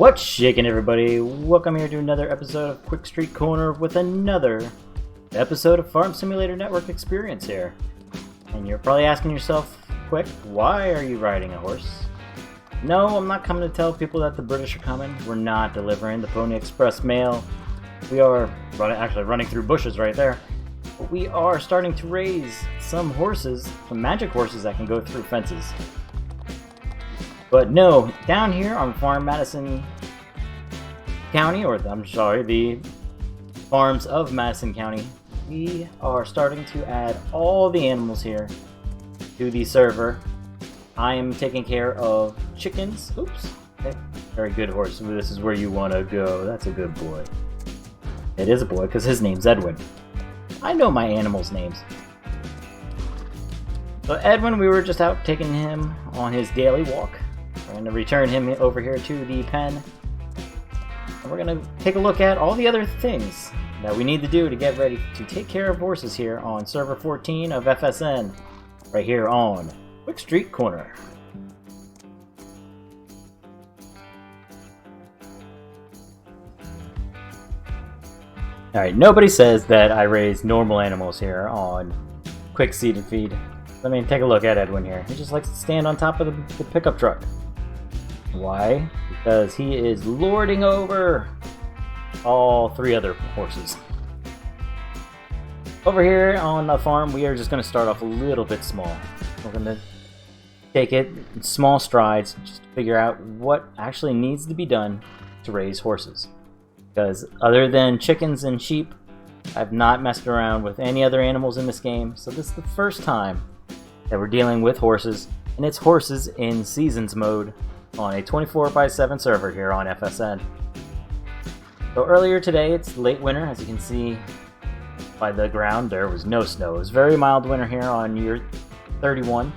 What's shaking, everybody? Welcome here to another episode of Qwikstreet Corner with another episode of Farm Simulator Network Experience here. And you're probably asking yourself, Quick, why are you riding a horse? No, I'm not coming to tell people that the British are coming. We're not delivering the Pony Express mail. We are actually running through bushes right there. But we are starting to raise some horses, some magic horses that can go through fences. But no, down here on Farm Madison County, the farms of Madison County, we are starting to add all the animals here to the server. I am taking care of chickens. Oops. Okay. Very good horse. This is where you want to go. That's a good boy. It is a boy because his name's Edwin. I know my animals' names. So Edwin, we were just out taking him on his daily walk. We're going to return him over here to the pen. And we're going to take a look at all the other things that we need to do to get ready to take care of horses here on server 14 of FSN. Right here on Qwikstreet Corner. Alright, nobody says that I raise normal animals here on Quick Seed and Feed. Let me take a look at Edwin here. He just likes to stand on top of the pickup truck. Why? Because he is lording over all three other horses. Over here on the farm, we are just going to start off a little bit small. We're going to take it in small strides just to figure out what actually needs to be done to raise horses. Because other than chickens and sheep, I've not messed around with any other animals in this game. So this is the first time that we're dealing with horses, and it's horses in seasons mode on a 24/7 server here on FSN. So earlier today, it's late winter, as you can see by the ground. There was no snow. It was very mild winter here on year 31.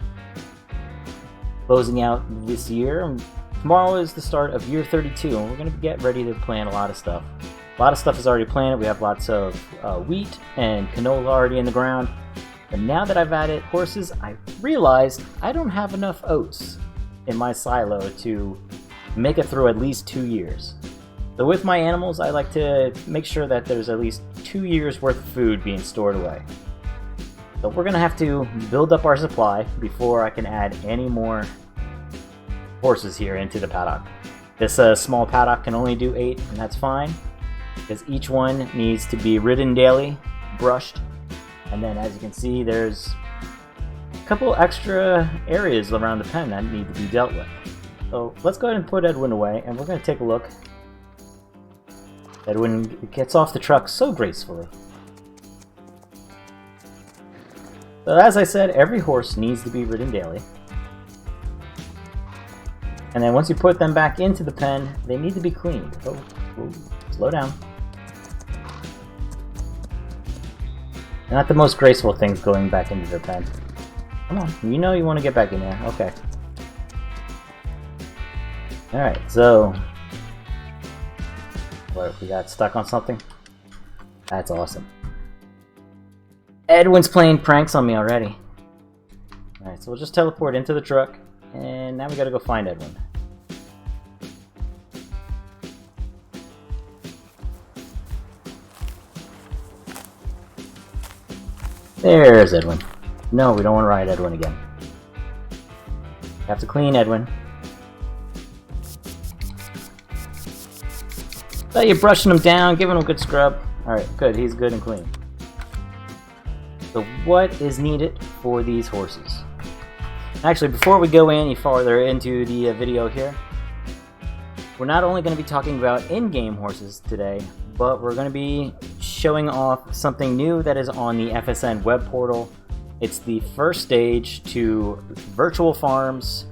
Closing out this year. Tomorrow is the start of year 32, and we're going to get ready to plant a lot of stuff. A lot of stuff is already planted. We have lots of wheat and canola already in the ground. But now that I've added horses, I realized I don't have enough oats in my silo to make it through at least 2 years. So with my animals, I like to make sure that there's at least 2 years worth of food being stored away. So we're going to have to build up our supply before I can add any more horses here into the paddock. This small paddock can only do 8, and that's fine, because each one needs to be ridden daily, brushed, and then as you can see, there's a couple extra areas around the pen that need to be dealt with. So let's go ahead and put Edwin away, and we're going to take a look. Edwin gets off the truck so gracefully. So as I said, every horse needs to be ridden daily. And then once you put them back into the pen, they need to be cleaned. Oh, slow down. Not the most graceful things going back into their pen. Come on, you know you want to get back in there. Okay. Alright, so what, we got stuck on something? That's awesome. Edwin's playing pranks on me already. Alright, so we'll just teleport into the truck, and now we gotta go find Edwin. There's Edwin. No, we don't want to ride Edwin again. We have to clean Edwin. So you're brushing him down, giving him a good scrub. Alright, good. He's good and clean. So what is needed for these horses? Actually, before we go any farther into the video here, we're not only going to be talking about in-game horses today, but we're going to be showing off something new that is on the FSN web portal. It's the first stage to virtual farms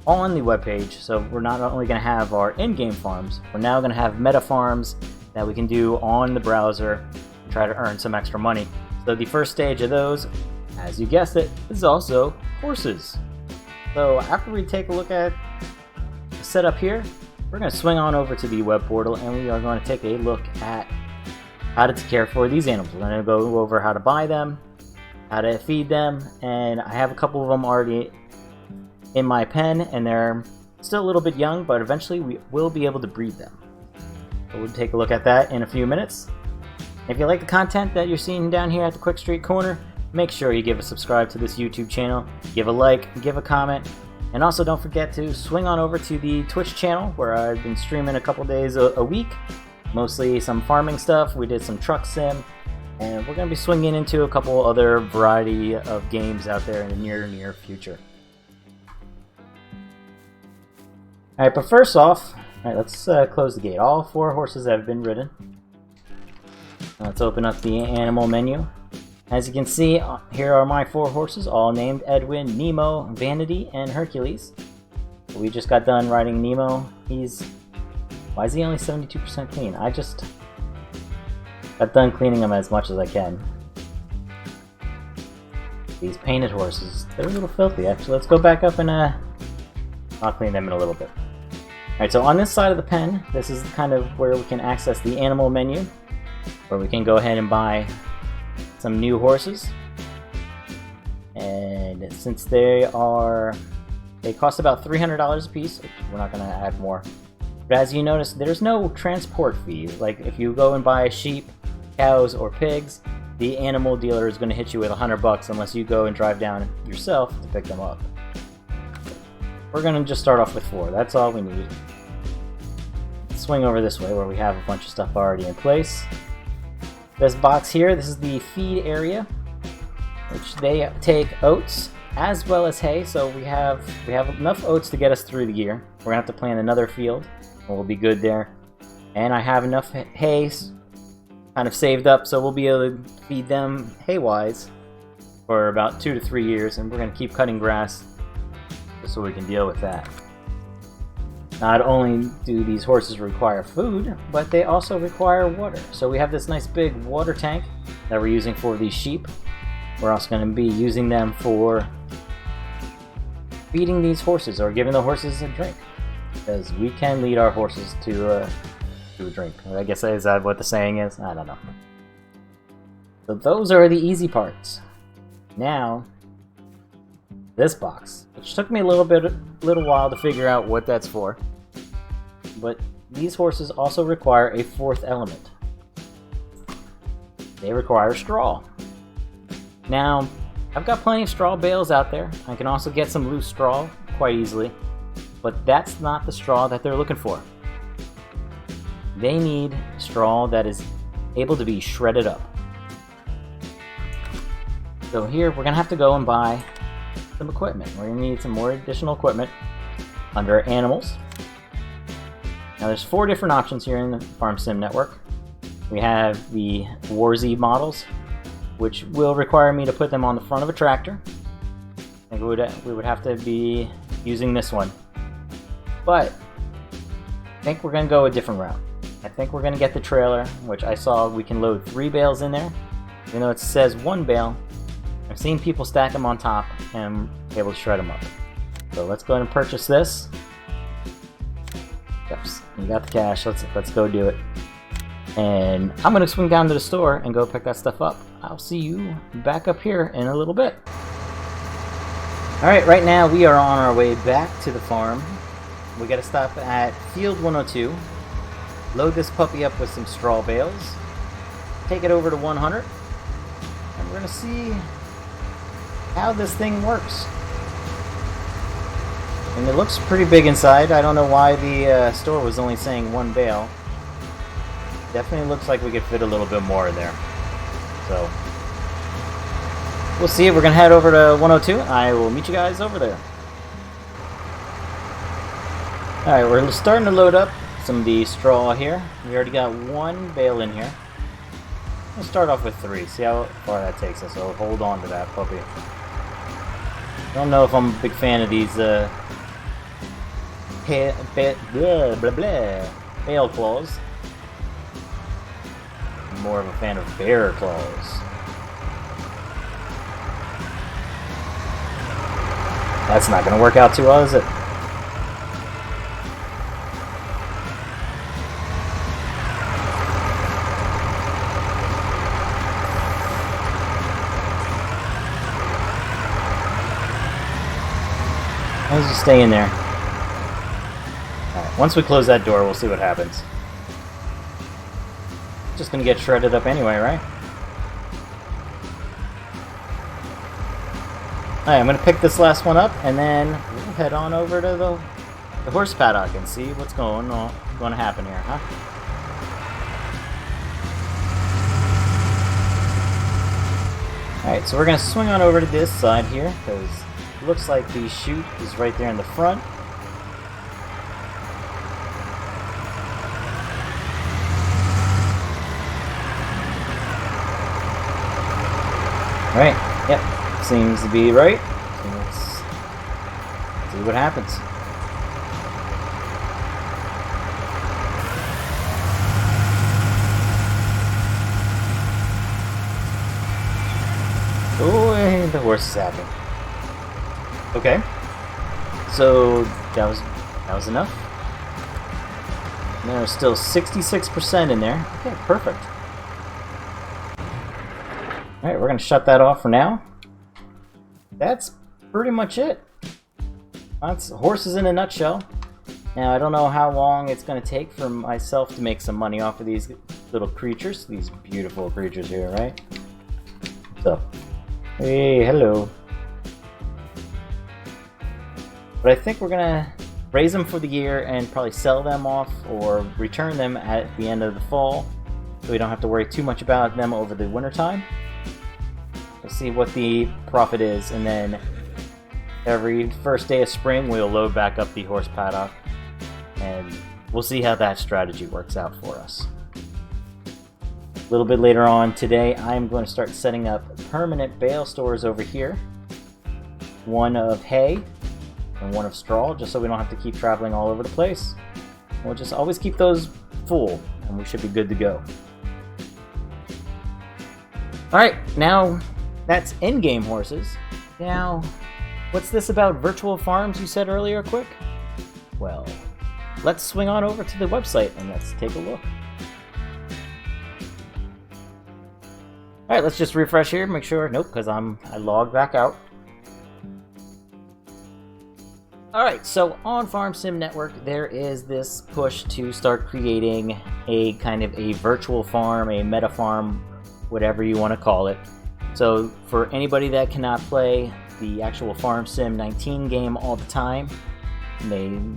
on the webpage. So we're not only going to have our in-game farms, we're now going to have meta farms that we can do on the browser and try to earn some extra money. So the first stage of those, as you guessed it, is also horses. So after we take a look at the setup here, we're going to swing on over to the web portal, and we are going to take a look at how to care for these animals. We're going to go over how to buy them, how to feed them, and I have a couple of them already in my pen, and they're Still a little bit young, but eventually we will be able to breed them. So we'll take a look at that in a few minutes. If you like the content that you're seeing down here at the Qwikstreet Corner, make sure you give a subscribe to this YouTube channel, give a like, give a comment, and also don't forget to swing on over to the Twitch channel where I've been streaming a couple days a week. Mostly some farming stuff. We did some truck sim, and we're going to be swinging into a couple other variety of games out there in the near future. Alright, but first off, let's close the gate. All 4 horses have been ridden. Let's open up the animal menu. As you can see, here are my 4 horses, all named Edwin, Nemo, Vanity, and Hercules. We just got done riding Nemo. Why is he only 72% clean? I just got done cleaning him as much as I can. These painted horses, they're a little filthy actually. Let's go back up and I'll clean them in a little bit. Alright, so on this side of the pen, this is kind of where we can access the animal menu, where we can go ahead and buy some new horses. And since they cost about $300 a piece, we're not going to add more. But as you notice, there's no transport fee. Like if you go and buy sheep, cows, or pigs, the animal dealer is going to hit you with $100 unless you go and drive down yourself to pick them up. We're going to just start off with 4. That's all we need. Let's swing over this way where we have a bunch of stuff already in place. This box here, this is the feed area, which they take oats as well as hay. So we have enough oats to get us through the year. We're going to have to plant another field. We'll be good there. And I have enough hay kind of saved up, so we'll be able to feed them hay-wise for about 2 to 3 years, and we're going to keep cutting grass just so we can deal with that. Not only do these horses require food, but they also require water. So we have this nice big water tank that we're using for these sheep. We're also going to be using them for feeding these horses or giving the horses a drink, because we can lead our horses to a drink. I guess, is that what the saying is? I don't know. So those are the easy parts. Now, this box, which took me a little while to figure out what that's for, but these horses also require a 4th element. They require straw. Now, I've got plenty of straw bales out there. I can also get some loose straw quite easily, but that's not the straw that they're looking for. They need straw that is able to be shredded up. So here we're going to have to go and buy some equipment. We're going to need some more additional equipment under animals. Now there's 4 different options here in the Farm Sim Network. We have the Warzy models, which will require me to put them on the front of a tractor. I think we would have to be using this one. But I think we're going to go a different route. I think we're going to get the trailer, which I saw we can load 3 bales in there. Even though it says 1 bale, I've seen people stack them on top and be able to shred them up. So let's go ahead and purchase this. Yep, you got the cash. Let's go do it. And I'm going to swing down to the store and go pick that stuff up. I'll see you back up here in a little bit. Alright, right now we are on our way back to the farm. We got to stop at Field 102. Load this puppy up with some straw bales, take it over to 100, and we're going to see how this thing works. And it looks pretty big inside. I don't know why the store was only saying 1 bale. Definitely looks like we could fit a little bit more in there. So, we'll see. We're going to head over to 102. I will meet you guys over there. Alright, we're starting to load up some of the straw here. We already got 1 bale in here. Let's start off with 3, see how far that takes us. So hold on to that puppy. I don't know if I'm a big fan of these bale claws. I'm more of a fan of bear claws. That's not going to work out too well, is it? Let's just stay in there. Alright, once we close that door, we'll see what happens. Just gonna get shredded up anyway, right? Alright, I'm gonna pick this last one up, and then we'll head on over to the horse paddock and see what's going to happen here, huh? Alright, so we're gonna swing on over to this side here, because it looks like the chute is right there in the front. Alright, yep, seems to be right. So let's see what happens. Oh, and the horse is happy. Okay, so that was enough. And there's still 66% in there. Okay, perfect. Alright, we're going to shut that off for now. That's pretty much it. That's horses in a nutshell. Now, I don't know how long it's going to take for myself to make some money off of these little creatures. These beautiful creatures here, right? So, hey, hello. But I think we're going to raise them for the year and probably sell them off or return them at the end of the fall, so we don't have to worry too much about them over the winter time. We'll see what the profit is, and then every first day of spring we'll load back up the horse paddock, and we'll see how that strategy works out for us. A little bit later on today, I'm going to start setting up permanent bale stores over here. One of hay and one of straw, just so we don't have to keep traveling all over the place. We'll just always keep those full, and we should be good to go. Alright, now that's in-game horses. Now, what's this about virtual farms you said earlier, Quick? Well, let's swing on over to the website and let's take a look. Alright, let's just refresh here, make sure. Nope, because I logged back out. Alright, so on Farm Sim Network, there is this push to start creating a kind of a virtual farm, a meta farm, whatever you want to call it. So for anybody that cannot play the actual Farm Sim 19 game all the time,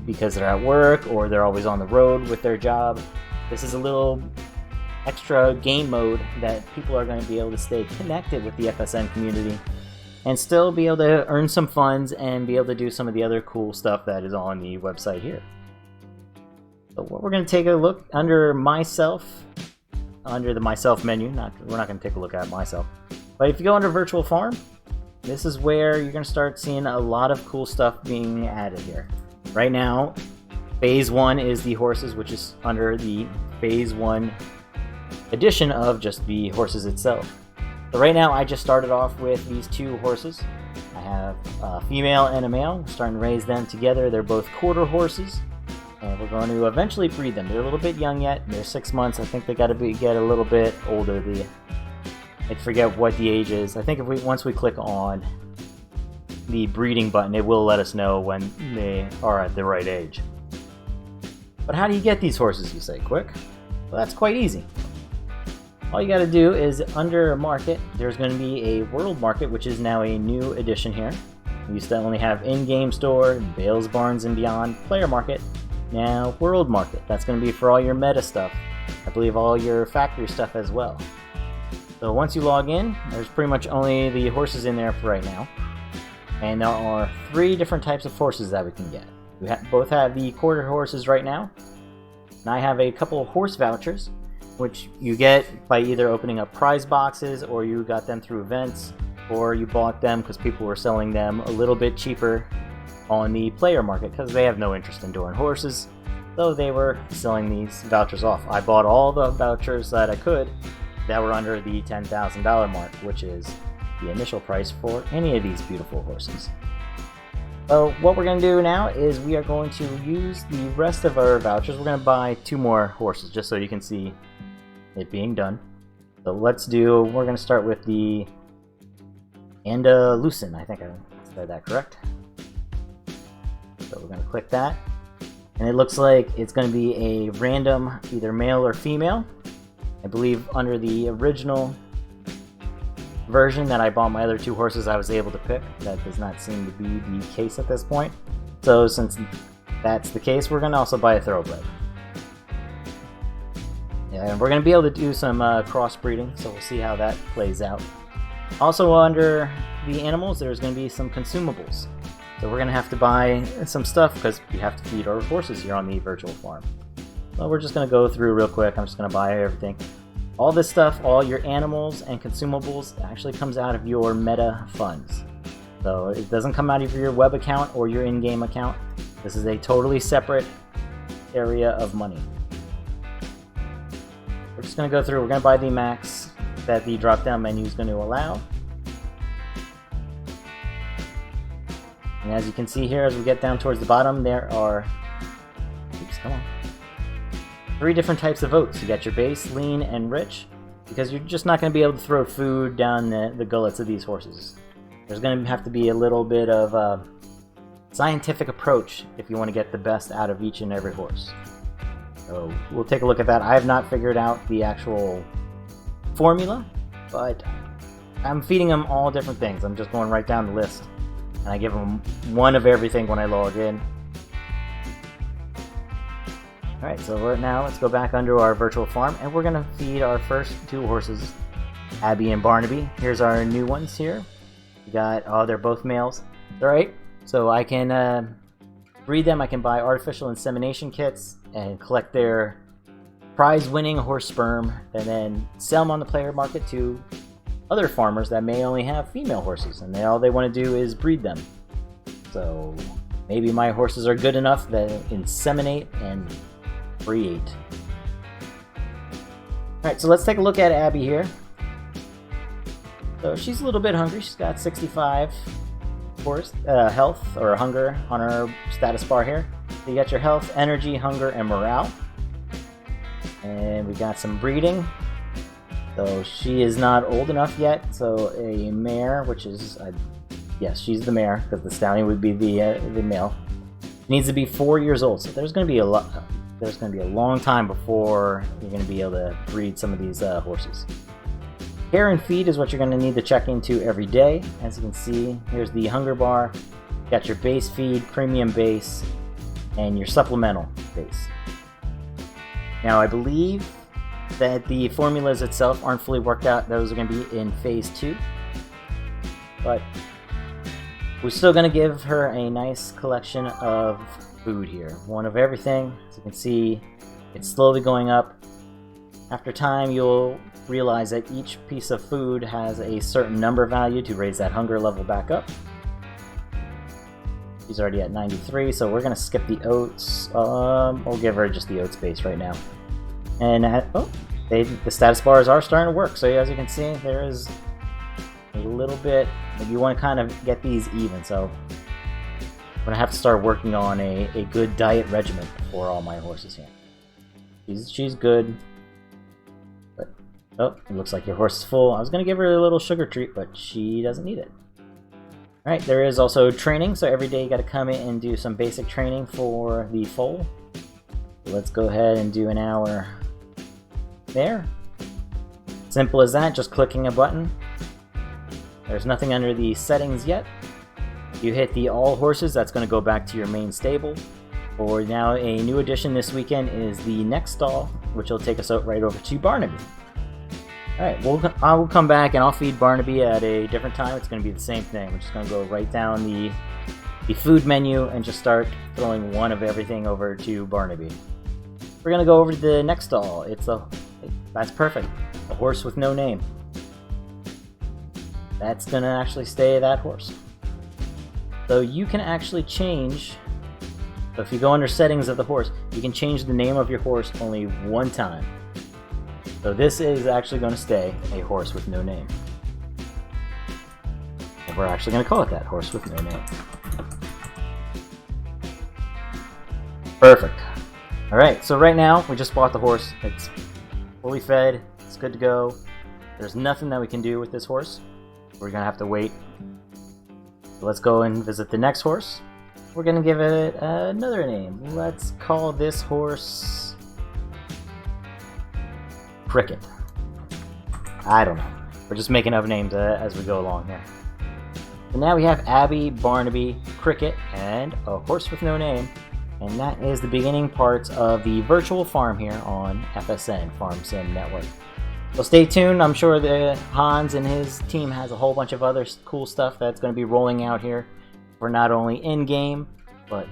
because they're at work or they're always on the road with their job, this is a little extra game mode that people are going to be able to stay connected with the FSN community and still be able to earn some funds and be able to do some of the other cool stuff that is on the website here. So what we're going to take a look under myself, under the myself menu. We're not going to take a look at myself. But if you go under Virtual Farm, this is where you're going to start seeing a lot of cool stuff being added here. Right now, Phase 1 is the horses, which is under the Phase 1 edition of just the horses itself. So right now, I just started off with these two horses. I have a female and a male. We're starting to raise them together. They're both quarter horses, and we're going to eventually breed them. They're a little bit young yet. They're 6 months. I think they got to get a little bit older. I forget what the age is. I think once we click on the breeding button, it will let us know when they are at the right age. But how do you get these horses, you say, Quick? Well, that's quite easy. All you got to do is under market, there's going to be a world market, which is now a new addition here. We used to only have in-game store, Bales, Barns, and Beyond, player market. Now world market. That's going to be for all your meta stuff. I believe all your factory stuff as well. So once you log in, there's pretty much only the horses in there for right now. And there are 3 different types of horses that we can get. We both have the quarter horses right now. And I have a couple of horse vouchers, which you get by either opening up prize boxes, or you got them through events, or you bought them because people were selling them a little bit cheaper on the player market because they have no interest in doing horses. So they were selling these vouchers off. I bought all the vouchers that I could that were under the $10,000 mark, which is the initial price for any of these beautiful horses. So what we're going to do now is we are going to use the rest of our vouchers. We're going to buy 2 more horses just so you can see it being done. So we're going to start with the Andalusian. I think I said that correct. So we're going to click that. And it looks like it's going to be a random either male or female. I believe under the original version that I bought my other 2 horses, I was able to pick. That does not seem to be the case at this point. So since that's the case, we're going to also buy a thoroughbred. And we're going to be able to do some crossbreeding, so we'll see how that plays out. Also under the animals, there's going to be some consumables. So we're going to have to buy some stuff because we have to feed our horses here on the virtual farm. So we're just going to go through real quick. I'm just going to buy everything. All this stuff, all your animals and consumables, actually comes out of your meta funds. So it doesn't come out of your web account or your in-game account. This is a totally separate area of money. We're just going to go through. We're going to buy the max that the drop-down menu is going to allow. And as you can see here, as we get down towards the bottom, there are 3 different types of oats. You got your base, lean, and rich, because you're just not going to be able to throw food down the gullets of these horses. There's going to have to be a little bit of a scientific approach if you want to get the best out of each and every horse. So we'll take a look at that. I have not figured out the actual formula, but I'm feeding them all different things. I'm just going right down the list. And I give them 1 of everything when I log in. Alright, so right now let's go back under our virtual farm, and we're going to feed our first 2 horses, Abby and Barnaby. Here's our new ones here. We got, oh, they're both males. Alright, so I can breed them. I can buy artificial insemination kits and collect their prize-winning horse sperm, and then sell them on the player market to other farmers that may only have female horses, and all they want to do is breed them. So maybe my horses are good enough that inseminate and create. Alright, so let's take a look at Abby here. So she's a little bit hungry. She's got 65 health or hunger on her status bar here. So you got your health, energy, hunger, and morale. And we got some breeding. So she is not old enough yet, so a mare, which is, yes, she's the mare, because the stallion would be the male, needs to be 4 years old. So there's going to be a long time before you're going to be able to breed some of these horses. Care and feed is what you're going to need to check into every day. As you can see, here's the hunger bar. You got your base feed, premium base, and your supplemental base. Now I believe that the formulas itself aren't fully worked out. Those are going to be in phase 2. But we're still going to give her a nice collection of food here. 1 of everything. As you can see, it's slowly going up. After time, you'll realize that each piece of food has a certain number value to raise that hunger level back up. She's already at 93, so we're going to skip the oats. We'll give her just the oats base right now. And the status bars are starting to work. So as you can see, there is a little bit. You want to kind of get these even. So I'm going to have to start working on a good diet regimen for all my horses here. She's good. But, oh, it looks like your horse is full. I was going to give her a little sugar treat, but she doesn't need it. Alright, there is also training. So every day you got to come in and do some basic training for the foal. So let's go ahead and do an hour there. Simple as that, just clicking a button. There's nothing under the settings yet. You hit the all horses, that's going to go back to your main stable. For now, a new addition this weekend is the next stall, which will take us out right over to Barnaby. Alright, I will come back and I'll feed Barnaby at a different time. It's going to be the same thing. We're just going to go right down the food menu and just start throwing 1 of everything over to Barnaby. We're going to go over to the next stall. That's perfect. A horse with no name. That's going to actually stay that horse. So you can actually change. So if you go under settings of the horse, you can change the name of your horse only 1 time. So this is actually going to stay a horse with no name. And we're actually going to call it that, horse with no name. Perfect. Alright, so right now we just bought the horse. It's fully fed, it's good to go. There's nothing that we can do with this horse. We're going to have to wait. So let's go and visit the next horse. we're gonna give it another name. Let's call this horse Cricket. I don't know. We're just making up names as we go along here. So now we have Abby, Barnaby, Cricket, and a horse with no name. And that is the beginning parts of the virtual farm here on FSN, Farm Sim Network. So stay tuned. I'm sure that Hans and his team has a whole bunch of other cool stuff that's going to be rolling out here for not only in-game, but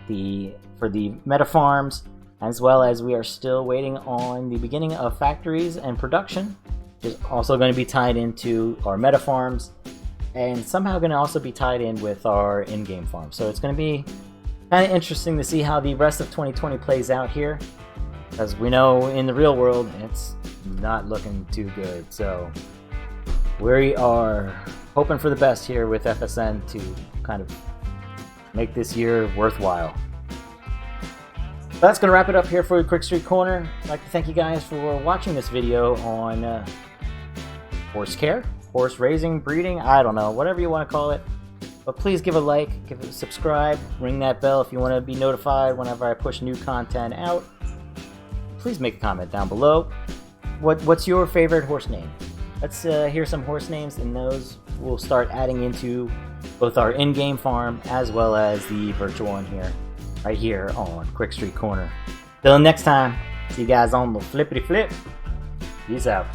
for the meta farms, as well as we are still waiting on the beginning of factories and production, which is also going to be tied into our meta farms, and somehow going to also be tied in with our in-game farm. So it's going to be kind of interesting to see how the rest of 2020 plays out here, as we know in the real world it's not looking too good. So we are hoping for the best here with FSN to kind of make this year worthwhile. That's going to wrap it up here for Qwikstreet Corner. I'd like to thank you guys for watching this video on horse care, horse raising, breeding, I don't know, whatever you want to call it. But please give a like, give it a subscribe, ring that bell if you want to be notified whenever I push new content out. Please make a comment down below. What's your favorite horse name? Let's hear some horse names, and those we'll start adding into both our in-game farm as well as the virtual one here, right here on Qwikstreet Corner. Till next time, see you guys on the flippity flip. Peace out.